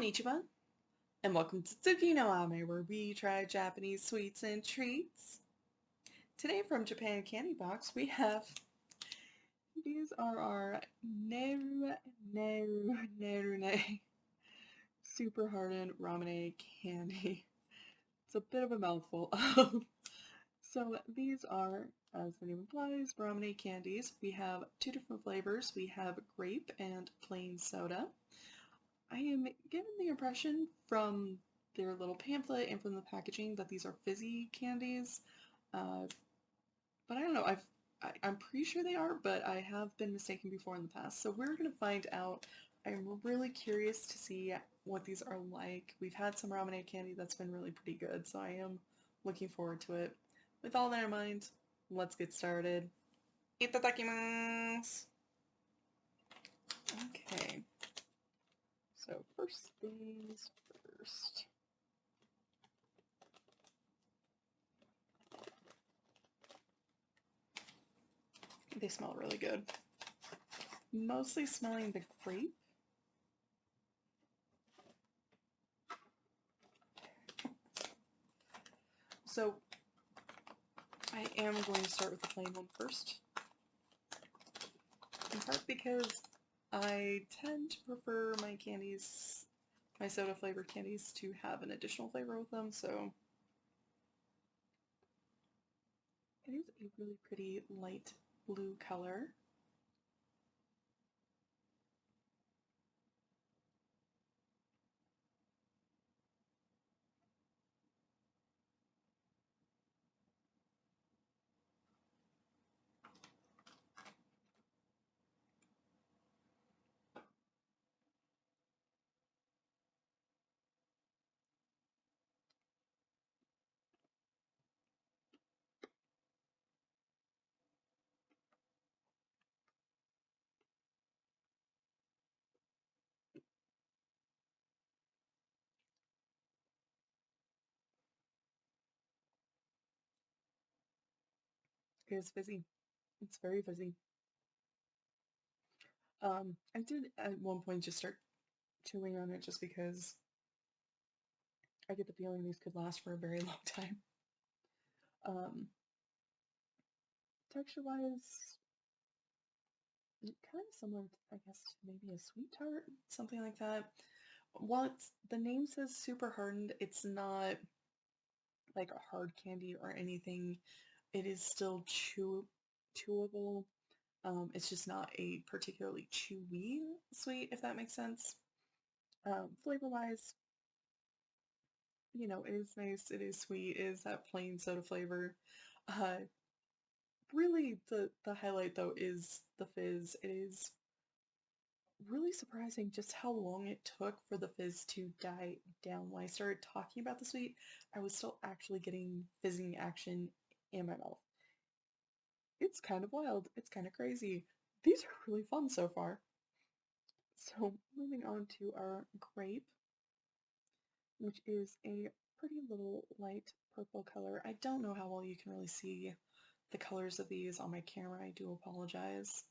Konnichiwa, and welcome to Tsuki no Ame, where we try Japanese sweets and treats. Today from Japan Candy Box, we have, these are our Nerunerunerune Super Hardened Ramune Candy. It's a bit of a mouthful. So these are, as the name implies, Ramune candies. We have two different flavors. We have grape and plain soda. I am given the impression from their little pamphlet and from the packaging that these are fizzy candies, but I don't know. I'm pretty sure they are, but I have been mistaken before in the past. So we're gonna find out. I'm really curious to see what these are like. We've had some ramen candy that's been really pretty good, so I am looking forward to it. With all that in mind, let's get started. Itadakimasu! Okay. So first things first. They smell really good. Mostly smelling the grape. So I am going to start with the plain one first. In part because I tend to prefer my candies, my soda flavored candies, to have an additional flavor with them, so it is a really pretty light blue color. It is fizzy. It's very fizzy. I did at one point just start chewing on it just because I get the feeling these could last for a very long time. Um, Texture-wise, kind of similar, I guess, to maybe a sweet tart, something like that. While the name says super hardened, it's not like a hard candy or anything. It is still chewable. It's just not a particularly chewy sweet, if that makes sense. Flavor-wise, it is nice, it is sweet, it is that plain soda flavor. Uh, Really, the highlight though is the fizz. It is really surprising just how long it took for the fizz to die down. When I started talking about the sweet, I was still actually getting fizzing action in my mouth. It's kind of wild. It's kind of crazy. These are really fun so far. So moving on to our grape, which is a pretty little light purple color. I don't know how well you can really see the colors of these on my camera. I do apologize.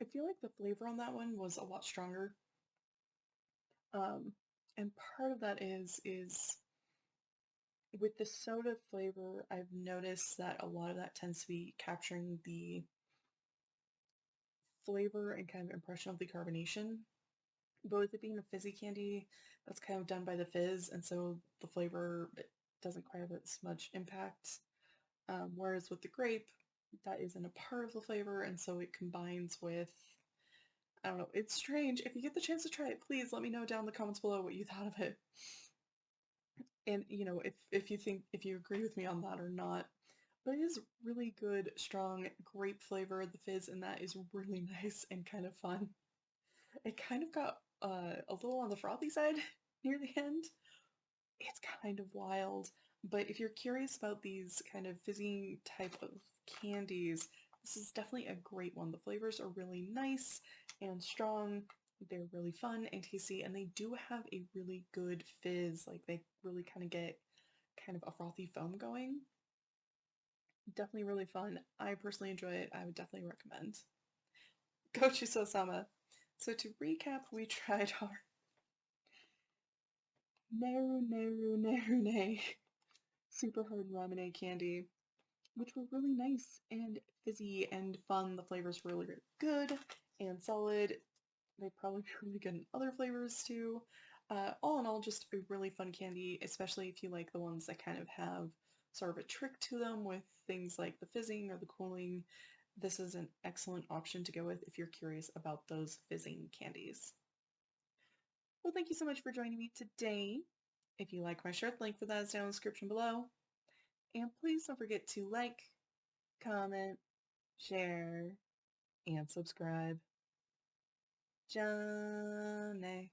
I feel like the flavor on that one was a lot stronger. And part of that is with the soda flavor, I've noticed that a lot of that tends to be capturing the flavor and kind of impression of the carbonation. But with it being a fizzy candy, that's kind of done by the fizz, and so the flavor doesn't quite have as much impact. Whereas with the grape, that isn't a part of the flavor, and so it combines with, I don't know, it's strange. If you get the chance to try it, please let me know down in the comments below what you thought of it. And if you agree with me on that or not. But it is really good, strong, grape flavor. The fizz in that is really nice and kind of fun. It kind of got a little on the frothy side near the end. It's kind of wild, but if you're curious about these kind of fizzy type of candies, this is definitely a great one. The flavors are really nice and strong. They're really fun and tasty, and they do have a really good fizz. Like they really kind of get kind of a frothy foam going. Definitely really fun. I personally enjoy it. I would definitely recommend. Gochuso-sama. So to recap, we tried our Nerunerunerune super hard ramune candy, which were really nice and fizzy and fun. The flavors were really, really good and solid. They probably be really good in other flavors too. All in all, just a really fun candy, especially if you like the ones that kind of have sort of a trick to them with things like the fizzing or the cooling. This is an excellent option to go with if you're curious about those fizzing candies. Well, thank you so much for joining me today. If you like my shirt, the link for that is down in the description below. And please don't forget to like, comment, share, and subscribe. Johnny.